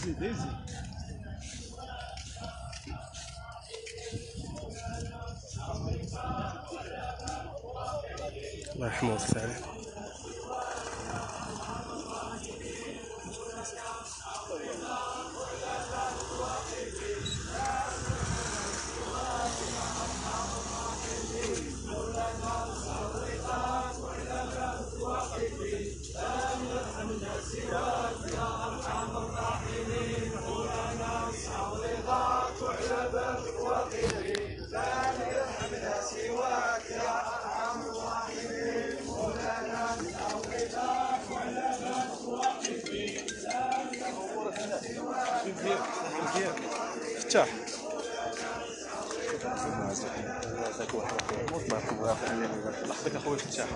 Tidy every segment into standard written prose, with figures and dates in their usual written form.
الله يرحمه ويوسع عليه. فتاح لحظتك اخويا فتاح.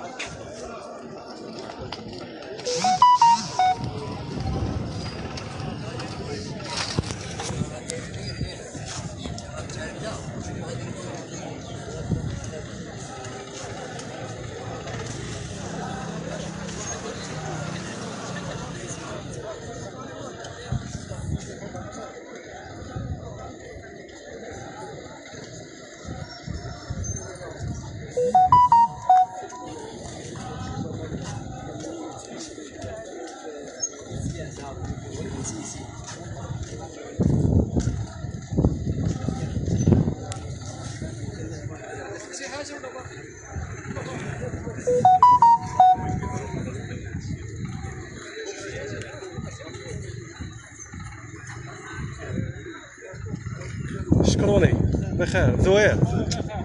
شكروني بخير زوير.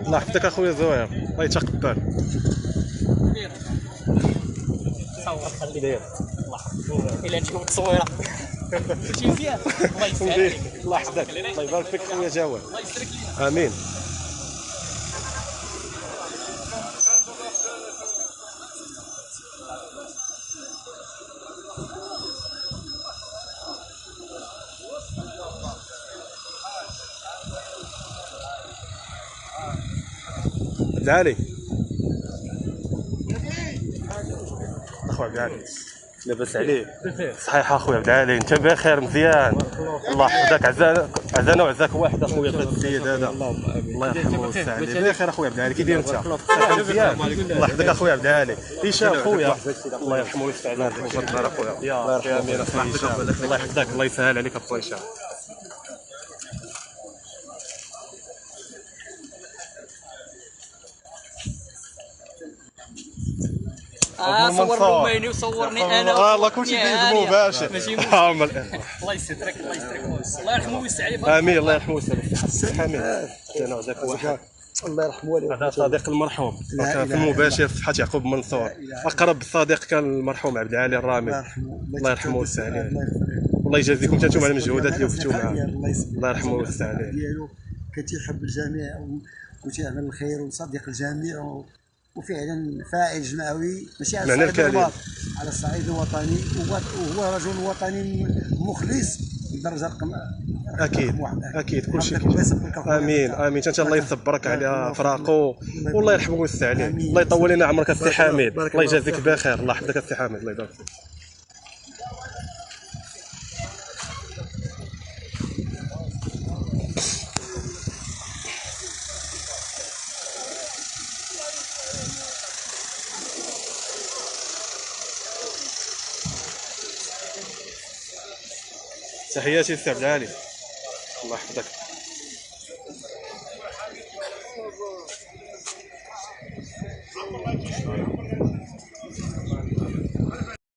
الله يحفظك اخويا زوير، الله يتقبل. صور خلي داير الله يحفظك الا تكون تصويره كلشي مزيان. الله يسهل الله يحفظك، الله يبارك فيك خويا جواد. الله يسترك لينا. امين. عبدالي اخويا عبدالي لاباس عليك؟ صحيح اخويا عبدالي، انت بخير مزيان؟ الله يحفظك. عزانا وعزاك واحد اخويا في هذا السيد هذا، الله يرحمه ويوسع عليه. بخير اخويا عبدالي، كي داير انت؟ مزيان الله يحفظك اخويا عبدالي. هشام خويا الله يرحمه ويوسع عليه. الله يرحمه امين اخويا هشام، الله يحفظك الله يسهل عليك اخويا هشام. صور روماني وصورني انا الله كلشي فيه مباشر. الله يسترك الله يسترك الله يرحمه ويوسع عليه. امين الله يرحمه ويوسع عليه. حميد انا وذاك واحد الله يرحمه. هذا صديق المرحوم كان في المباشر في حات يعقوب منصور. اقرب صديق كان المرحوم عبد العالي الرامي، الله يرحمه ويوسع عليه. والله يجازيكم انتم على المجهودات اللي وقفتوا معاه، الله يرحمه ويوسع عليه. كان تيحب الجميع وتيعمل الخير وصديق الجميع وفعلا فاعل جمعوي ماشي على الصعيد الوطني، على الصعيد الوطني، وهو رجل وطني مخلص بدرجه اكيد اكيد كلشي. امين امين. انت الله يصبرك على فراقه والله يرحمه ويوسع عليه. الله يطول لنا عمرك السي حميد، الله يجازيك بخير. الله يحفظك السي حميد، الله يبارك فيك. تحياتي للسي عبد العالي، الله يحفظك.